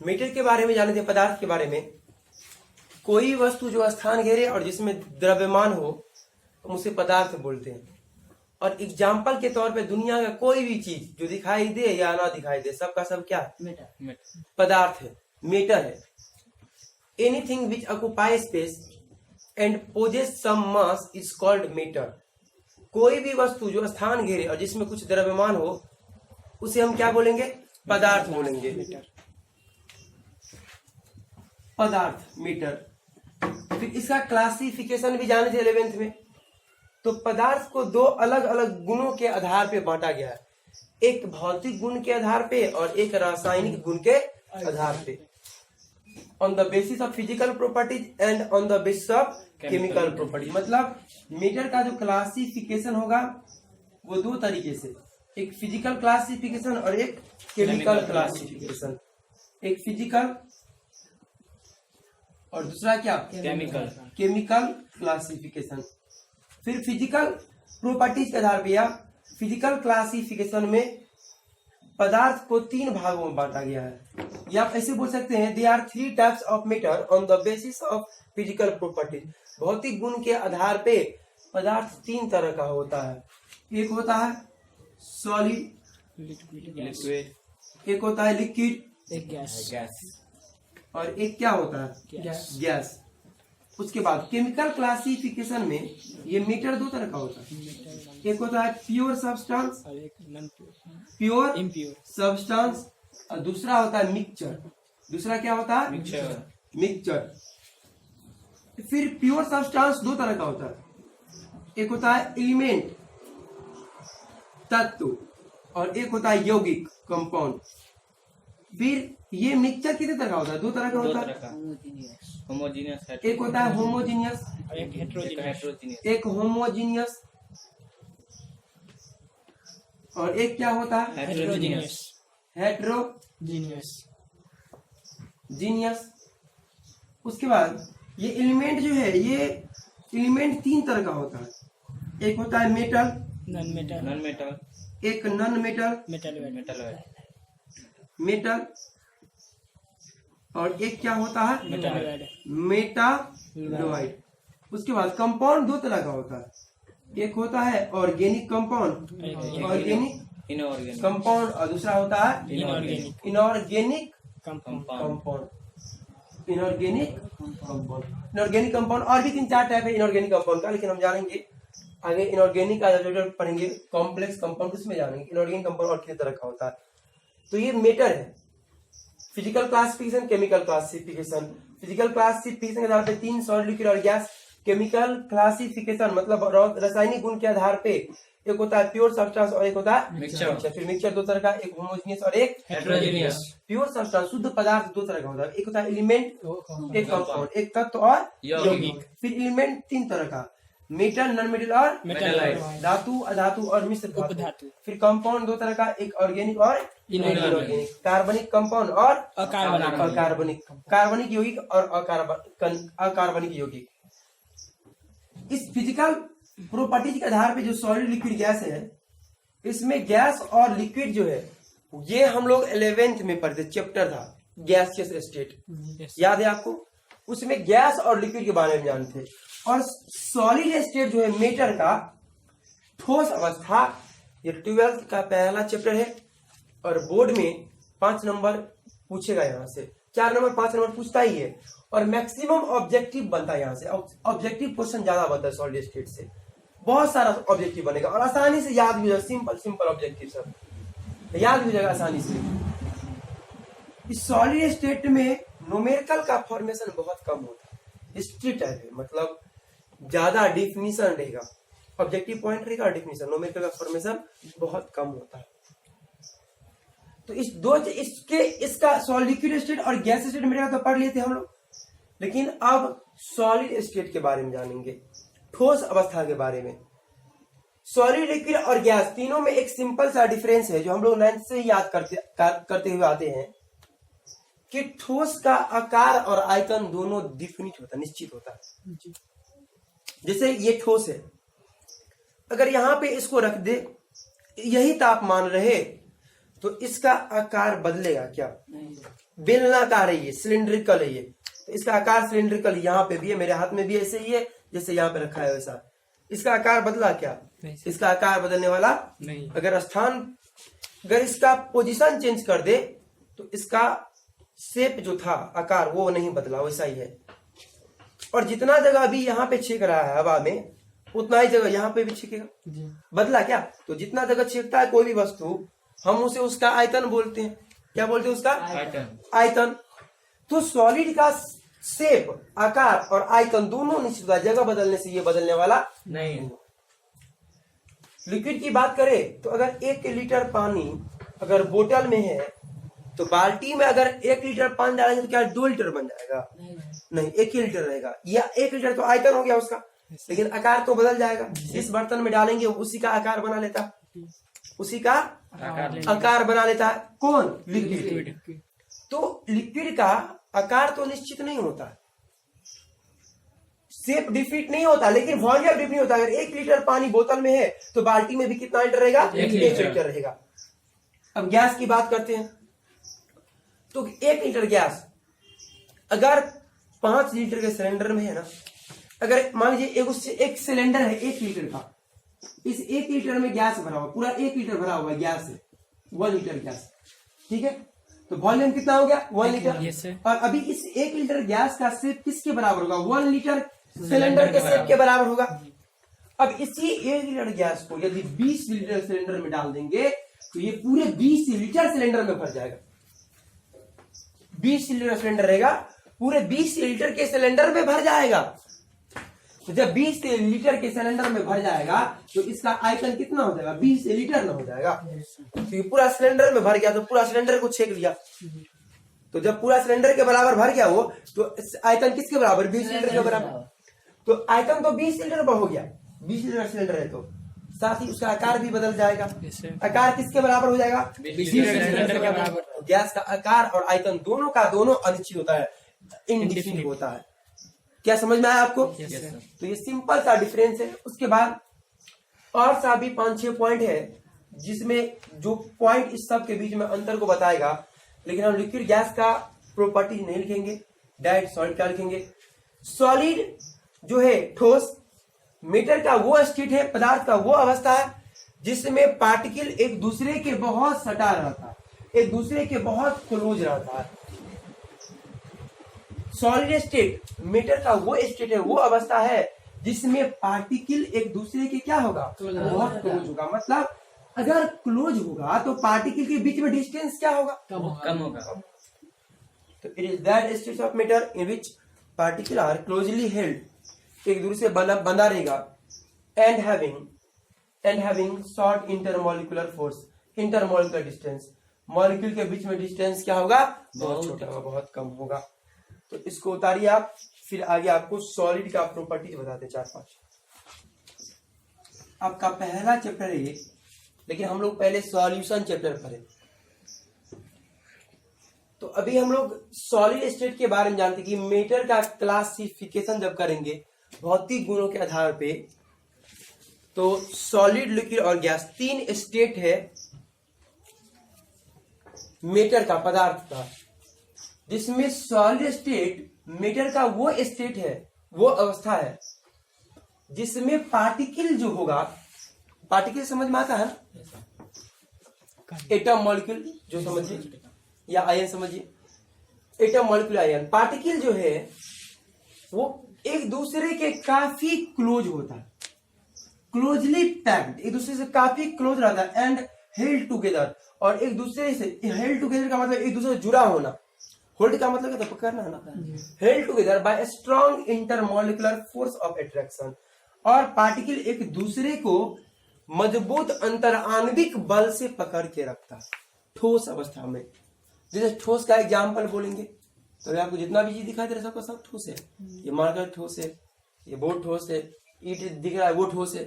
Metre के बारे में जाने थे, पदार्थ के बारे में। कोई वस्तु जो स्थान घेरे और जिसमें द्रव्यमान हो हम उसे पदार्थ बोलते हैं। और एग्जाम्पल के तौर पे दुनिया का कोई भी चीज जो दिखाई दे या ना दिखाई दे, सबका सब क्या है? पदार्थ है, मेटर है। Anything which occupy space and possess some mass is called matter. कोई भी वस्तु जो स्थान घेरे और जिसमें कुछ द्रव्यमान हो उसे हम क्या बोलेंगे? पदार्थ बोलेंगे। पदार्थ, मीटर। फिर इसका क्लासिफिकेशन भी जाने थे 11th में। तो पदार्थ को दो अलग अलग गुणों के आधार पे बांटा गया है, एक भौतिक गुण के आधार पे और एक रासायनिक गुण के आधार पे। On the basis of physical properties and on the basis of chemical property. मतलब मीटर का जो क्लासिफिकेशन होगा वो दो तरीके से, एक फिजिकल क्लासिफिकेशन और एक केमिकल क्लासिफिकेशन। एक फिजिकल और दूसरा क्या? Chemical classification. फिर फिजिकल प्रॉपर्टीज के आधार पर या फिजिकल क्लासिफिकेशन में पदार्थ को तीन भागों में बांटा गया है। या आप ऐसे बोल सकते हैं, they are 3 types of matter on the basis of physical properties. भौतिक गुण के आधार पे पदार्थ तीन तरह का होता है। एक होता है सॉलिड, एक होता है लिक्विड, एक गैस, और एक क्या होता है? गैस। उसके बाद केमिकल क्लासिफिकेशन में ये मीटर दो तरह का होता है। एक होता है प्योर सब्सटेंस, प्योर सब्सटेंस, और दूसरा होता है मिक्सचर। दूसरा क्या होता है? मिक्सचर। फिर प्योर सब्सटेंस दो तरह का होता है, एक होता है एलिमेंट, तत्व, और एक होता है यौगिक, कंपाउंड। फिर ये मिक्सचर कितने तरह का होता है? दो तरह का होता है। होमोजीनियस, एक होता है होमोजीनियस, एक होमोजीनियस, और एक क्या होता है? हेटेरोजीनियस। जीनियस। उसके बाद ये एलिमेंट जो है, ये एलिमेंट तीन तरह का होता है। एक होता है मेटल, नॉन मेटल, एक नॉन मेटल, मेटल, और एक क्या होता है? मेटालॉइड। उसके बाद कंपाउंड दो तरह का होता है, एक होता है ऑर्गेनिक कंपाउंड, इनऑर्गेनिक कंपाउंड, और दूसरा होता है इनऑर्गेनिक कंपाउंड। इनऑर्गेनिक कंपाउंड और भी 3-4 टाइप है इनऑर्गेनिक कंपाउंड का, लेकिन हम जानेंगे आगे। इनऑर्गेनिक का जो पढ़ेंगे कॉम्प्लेक्स कंपाउंड, उसमें जानेंगे इनऑर्गेनिक कंपाउंड और कितने तरह का होता है। तो ये मेटर है। Physical classification, chemical classification. Physical classification के आधार पे 3 सॉलिड, लिक्विड और गैस। केमिकल क्लासिफिकेशन मतलब रासायनिक गुण के आधार पे एक होता है प्योर सब्सटेंस और एक होता है मिक्सचर। फिर मिक्सचर दो तरह का, एक होमोजीनियस और एक हेटेरोजीनियस। प्योर सब्सटेंस शुद्ध पदार्थ दो तरह का होता है, एक होता है एलिमेंट, एक कंपाउंड, एक तत्व और यौगिक। फिर एलिमेंट तीन तरह का, मेटल, नॉन मेटल और मेटालॉइड, धातु, अधातु और मिश्र धातु। फिर कंपाउंड दो तरह का, एक ऑर्गेनिक और इनऑर्गेनिक, कार्बनिक कंपाउंड और अकार्बनिक, कार्बनिक यौगिक और अकार्बनिक यौगिक। इस फिजिकल प्रॉपर्टीज के आधार पे जो सॉलिड, लिक्विड, गैस है, इसमें गैस और लिक्विड जो है ये हम लोग 11th में पढ़ते, चैप्टर था गैसियस स्टेट, याद है आपको? उसमें गैस और लिक्विड के बारे में जानते। और सॉलिड स्टेट जो है मेटर का, ठोस अवस्था, ये 12th का पहला चैप्टर है। और बोर्ड में 5 नंबर पूछेगा, यहाँ से 4 नंबर 5 नंबर पूछता ही है, और मैक्सिमम ऑब्जेक्टिव बनता है। यहाँ से ऑब्जेक्टिव क्वेश्चन ज्यादा बनता है सॉलिड स्टेट से, बहुत सारा ऑब्जेक्टिव बनेगा और आसानी से याद भी हो जाएगा। सिंपल ऑब्जेक्टिव सब याद भी हो जाएगा आसानी से। इस सॉलिड स्टेट में न्यूमेरिकल का फॉर्मेशन बहुत कम होता है, स्ट्रिक्ट टाइप है, मतलब ज्यादा डिफिनीशन रहेगा, ऑब्जेक्टिव पॉइंट रहेगा और डिफिनीशन, न्यूमेरिकल का फॉर्मेशन बहुत कम होता है। तो इसका सॉलिड, लिक्विड स्टेट और गैस स्टेट में तो पढ़ लिए थे हम लोग, लेकिन अब सॉलिड स्टेट के बारे में जानेंगे, ठोस अवस्था के बारे में। सॉलिड, लिक्विड और गैस तीनों में एक सिंपल सा डिफरेंस है जो हम लोग 9th से याद करते हुए आते हैं कि ठोस का आकार और आयतन दोनों डिफिनिट होता है, निश्चित होता है। जैसे ये ठोस है, अगर यहां पे इसको रख दे, यही तापमान रहे तो इसका आकार बदलेगा क्या? बेलनाकार है ये, सिलिंड्रिकल है ये, तो इसका आकार सिलिंड्रिकल यहाँ पे भी है, मेरे हाथ में भी ऐसे ही है जैसे यहाँ पे रखा है वैसा। इसका आकार बदला क्या? इसका आकार बदलने वाला नहीं। अगर इसका पोजीशन चेंज कर दे तो इसका शेप जो था, आकार, वो नहीं बदला, वैसा ही है। और जितना जगह अभी यहाँ पे छेक रहा है हवा में, उतना ही जगह यहाँ पे भी छेकेगा। बदला क्या? तो जितना जगह छेकता है कोई भी वस्तु, हम उसे उसका आयतन बोलते हैं। क्या बोलते हैं? उसका आयतन। तो सॉलिड का शेप, आकार और आयतन दोनों निश्चित होता है, जगह बदलने से ये बदलने वाला नहीं। लिक्विड की बात करें तो अगर 1 लीटर पानी अगर बोतल में है तो बाल्टी में अगर 1 लीटर पानी डालेंगे तो क्या 2 लीटर बन जाएगा? नहीं, 1 ही लीटर रहेगा। या 1 लीटर तो आयतन हो गया उसका, लेकिन आकार तो बदल जाएगा। जिस बर्तन में डालेंगे उसी का आकार बना लेता, उसी का आकार बना लेता है। कौन? लिक्विड। तो लिक्विड का आकार तो निश्चित नहीं होता, शेप डिफिट नहीं होता, लेकिन वॉल्यूम डिफिट होता है। अगर 1 लीटर पानी बोतल में है तो बाल्टी में भी कितना लीटर रहेगा? 1 लीटर रहेगा। अब गैस की बात करते हैं तो 1 लीटर गैस अगर 5 लीटर के सिलेंडर में है ना, अगर मान लीजिए एक सिलेंडर है 1 लीटर का, इस 1 लीटर में गैस भरा हुआ, पूरा 1 लीटर भरा हुआ है गैस है, 1 लीटर गैस, ठीक है। तो वॉल्यूम कितना हो गया? 1 लीटर। और अभी इस 1 लीटर गैस का शेप किसके बराबर होगा? 1 लीटर सिलेंडर के शेप के बराबर होगा। अब इसी 1 लीटर गैस को यदि 20 लीटर सिलेंडर में डाल देंगे तो ये पूरे 20 लीटर सिलेंडर में भर जाएगा। 20 लीटर सिलेंडर रहेगा, पूरे 20 लीटर के सिलेंडर में भर जाएगा। तो जब 20 लीटर के सिलेंडर में भर जाएगा तो इसका आयतन कितना हो जाएगा? 20 लीटर में हो जाएगा। तो ये पूरा सिलेंडर में भर गया तो पूरा सिलेंडर को छेक लिया। तो जब पूरा सिलेंडर के बराबर भर गया वो, तो आयतन किसके बराबर? 20 लीटर के बराबर। तो आयतन तो 20 लीटर पर हो गया, 20 लीटर सिलेंडर है, तो साथ ही उसका आकार भी बदल जाएगा। आकार किसके बराबर हो जाएगा? 20 लीटर के बराबर। गैस का आकार और आयतन दोनों का दोनों अनिश्चित होता है, इंडिफिनिट होता है। क्या समझ में आया आपको? तो ये सिंपल सा डिफरेंस है। उसके बाद और सा भी 5-6 पॉइंट है जिसमें जो पॉइंट इस सब के बीच में अंतर को बताएगा, लेकिन हम लिक्विड गैस का प्रॉपर्टी नहीं लिखेंगे, डायरेक्ट सॉलिड का लिखेंगे। सॉलिड जो है ठोस, मेटर का वो स्टेट है, पदार्थ का वो अवस्था है जिसमें पार्टिकल एक दूसरे के बहुत सटा रहता है, एक दूसरे के बहुत क्लोज रहता है। सॉलिड स्टेट, मेटर का वो स्टेट है, वो अवस्था है जिसमें पार्टिकल एक दूसरे के क्या होगा? बहुत क्लोज होगा। मतलब अगर क्लोज होगा तो पार्टिकल के बीच में डिस्टेंस क्या होगा? कम होगा। तो it is that state of matter in which particle are closely held, एक दूसरे से बंधा रहेगा, and having short intermolecular force, intermolecular distance, molecule के बीच में डिस्टेंस क्या होगा? बहुत छोटा होगा, बहुत कम होगा। तो इसको उतारिए आप, फिर आगे आपको सॉलिड का प्रॉपर्टीज बताते 4-5। आपका पहला चैप्टर है ये, लेकिन हम लोग पहले सॉल्यूशन चैप्टर पढ़े। तो अभी हम लोग सॉलिड स्टेट के बारे में जानते हैं कि मैटर का क्लासिफिकेशन जब करेंगे भौतिक गुणों के आधार पे, तो सॉलिड, लिक्विड और गैस 3 स्टेट है मैटर का, पदार्थ का, जिसमें सॉलिड स्टेट मैटर का वो स्टेट है, वो अवस्था है जिसमें पार्टिकल जो होगा, पार्टिकल समझ में आता है? एटम मॉलिक्यूल जो समझिए, या आयन समझिए, एटम मॉलिक्यूल आयन। पार्टिकल जो है वो एक दूसरे के काफी क्लोज होता है, क्लोजली पैक्ड, एक दूसरे से काफी क्लोज रहता है, एंड हेल्ड टुगेदर, और एक दूसरे से, हेल्ड टुगेदर का मतलब एक दूसरे से जुड़ा होना, होल्ड का मतलब क्या? तो पकड़ना है ना। Held together by strong intermolecular force of attraction, और पार्टिकल एक दूसरे को मजबूत अंतराणविक बल से पकड़ के रखता है ठोस अवस्था में। जैसे ठोस का एग्जाम्पल बोलेंगे तो आपको जितना भी चीज दिखाई दे रहा है सब ठोस है। ये मार्कर ठोस है, ये बोर्ड ठोस है, ईट दिख रहा है वो ठोस है।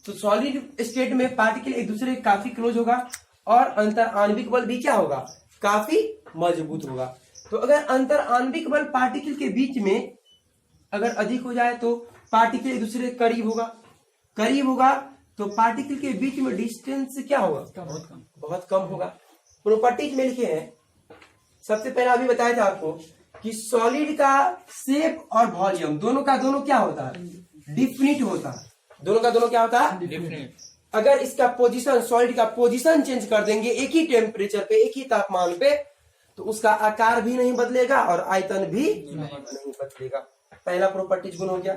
तो सॉलिड स्टेट में पार्टिकल एक दूसरे के काफी क्लोज होगा और अंतर आणविक बल भी क्या होगा? काफी मजबूत होगा। तो अगर अंतर आणविक बल पार्टिकल के बीच में अगर अधिक हो जाए तो पार्टिकल एक दूसरे के करीब होगा तो पार्टिकल के बीच में डिस्टेंस क्या होगा? बहुत कम होगा। प्रॉपर्टीज में लिखे हैं, सबसे पहले अभी बताया था आपको कि सॉलिड का शेप और वॉल्यूम दोनों का दोनों क्या होता है? डिफिनिट होता है। दोनों का दोनों क्या होता है? डिफिनिट। अगर इसका पोजीशन, सॉलिड का पोजीशन चेंज कर देंगे एक ही टेम्परेचर पे, एक ही तापमान पे, तो उसका आकार भी नहीं बदलेगा और आयतन भी नहीं बदलेगा। पहला प्रॉपर्टीज गुण हो गया।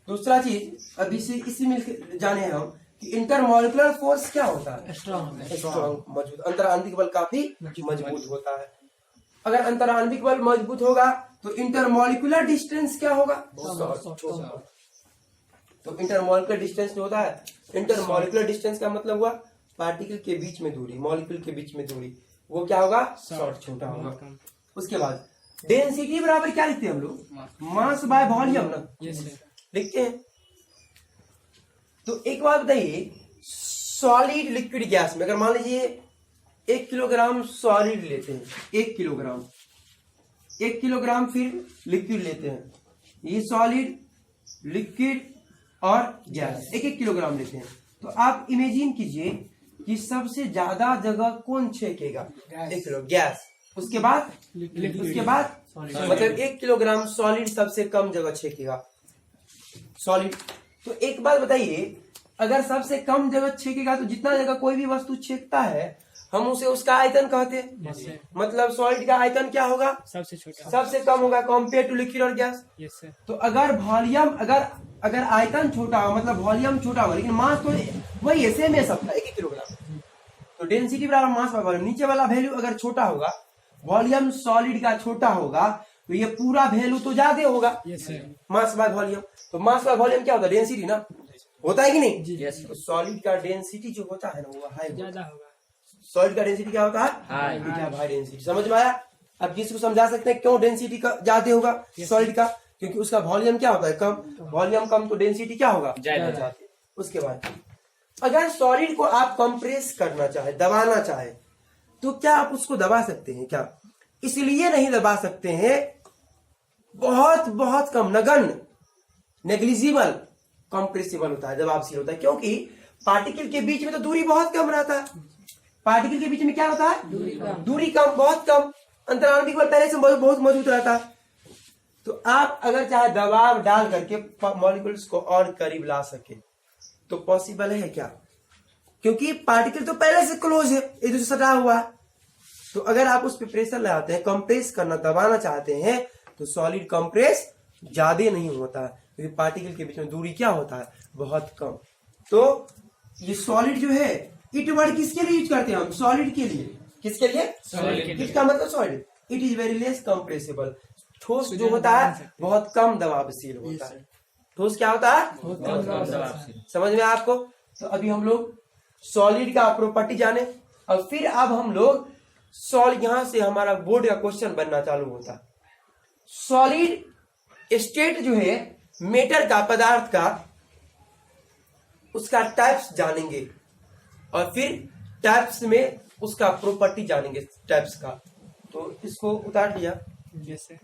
दूसरा चीज अभी से इसी में जाने हम कि इंटरमॉलिक्यूलर फोर्स क्या होता है? स्ट्रॉन्ग, मजबूत। अंतराण्विक बल काफी मजबूत होता है। अगर अंतराण्विक बल मजबूत होगा तो इंटरमॉलिक्यूलर डिस्टेंस क्या होगा? तो इंटरमॉलिक्यूलर डिस्टेंस जो होता है, इंटरमॉलिक्यूलर डिस्टेंस का मतलब हुआ पार्टिकल के बीच में दूरी, मॉलिक्यूल के बीच में दूरी, वो क्या होगा? शॉर्ट, छोटा होगा। उसके बाद डेंसिटी बराबर क्या लिखते हैं हम लोग? मास बाय वॉल्यूम ना लिखते हैं। तो एक बात बताइए, सॉलिड लिक्विड गैस में अगर मान लीजिए 1 किलोग्राम सॉलिड लेते हैं, 1 किलोग्राम फिर लिक्विड लेते हैं, ये सॉलिड, लिक्विड और गैस 1-1 किलोग्राम लेते हैं, तो आप इमेजिन कीजिए कि सबसे ज्यादा जगह कौन छेकेगा? 1 किलो गैस। उसके बाद मतलब 1 किलोग्राम सॉलिड सबसे कम जगह छेकेगा, सॉलिड। तो एक बात बताइए, अगर सबसे कम जगह छेकेगा तो जितना जगह कोई भी वस्तु छेकता है हम उसे उसका आयतन कहते हैं। मतलब सॉलिड का आयतन क्या होगा? सबसे छोटा, सबसे कम होगा कंपेयर टू लिक्विड और गैस। तो अगर वॉल्यूम, अगर आयतन छोटा हो मतलब वॉल्यूम छोटा होगा, लेकिन मास तो वही है, सेम है सबका, 1 किलोग्राम। तो डेंसिटी बराबर मास बाय वॉल्यूम। नीचे वाला वैल्यू अगर छोटा होगा, वॉल्यूम सॉलिड का छोटा होगा, तो ये पूरा वैल्यू तो ज्यादा होगा, मास बाय वॉल्यूम। तो मास बाय वॉल्यूम क्या होता है? डेंसिटी ना, होता है कि नहीं? तो सॉलिड का डेंसिटी जो होता है ना वो हाई ज्यादा होगा। सॉलिड का डेंसिटी क्या होता है? High density. समझ में आया? अब किसी को समझा सकते हैं क्यों डेंसिटी का ज्यादा होगा सॉलिड का? क्योंकि उसका वॉल्यूम क्या होता है? कम। वॉल्यूम कम तो डेंसिटी क्या होगा? ज्यादा। उसके बाद अगर सॉलिड को आप कंप्रेस करना चाहे, दबाना चाहे, तो क्या आप उसको दबा सकते हैं क्या? इसलिए नहीं दबा सकते हैं, बहुत बहुत कम, नगण्य, नेग्लिजिबल कंप्रेसिबल होता है, दबावशील होता है। क्योंकि पार्टिकल के बीच में तो दूरी बहुत कम रहता है। पार्टिकल के बीच में क्या होता है? दूरी कम, बहुत कम। अंतराण्विक बल पहले से बहुत मजबूत रहता है। तो आप अगर चाहे दबाव डाल करके मॉलिक्यूल्स को और करीब ला सके तो पॉसिबल है क्या? क्योंकि पार्टिकल तो पहले से क्लोज है, एक दूसरे से सटा हुआ है। तो अगर आप उस पर प्रेशर लगाते हैं, कंप्रेस करना, दबाना चाहते हैं, तो सॉलिड कंप्रेस ज्यादा नहीं होता है, क्योंकि पार्टिकल के बीच में दूरी क्या होता है? बहुत कम। तो ये सॉलिड जो है, इट वर्ड किसके लिए यूज करते हैं हम? सॉलिड के लिए। किसके लिए? सॉलिड। इसका मतलब solid, it is very less compressible. ठोस जो होता है बहुत कम दबावशील होता है। ठोस क्या होता है? बहुत कम दबावशील। समझ में आपको? तो अभी हम लोग सॉलिड का प्रॉपर्टी जाने, और फिर अब हम लोग सॉलिड, यहां से हमारा बोर्ड का क्वेश्चन बनना चालू होता है। सॉलिड स्टेट जो है मैटर का, पदार्थ का, उसका टाइप्स जानेंगे, और फिर टाइप्स में उसका प्रॉपर्टी जानेंगे टाइप्स का। तो इसको उतार लिया जैसे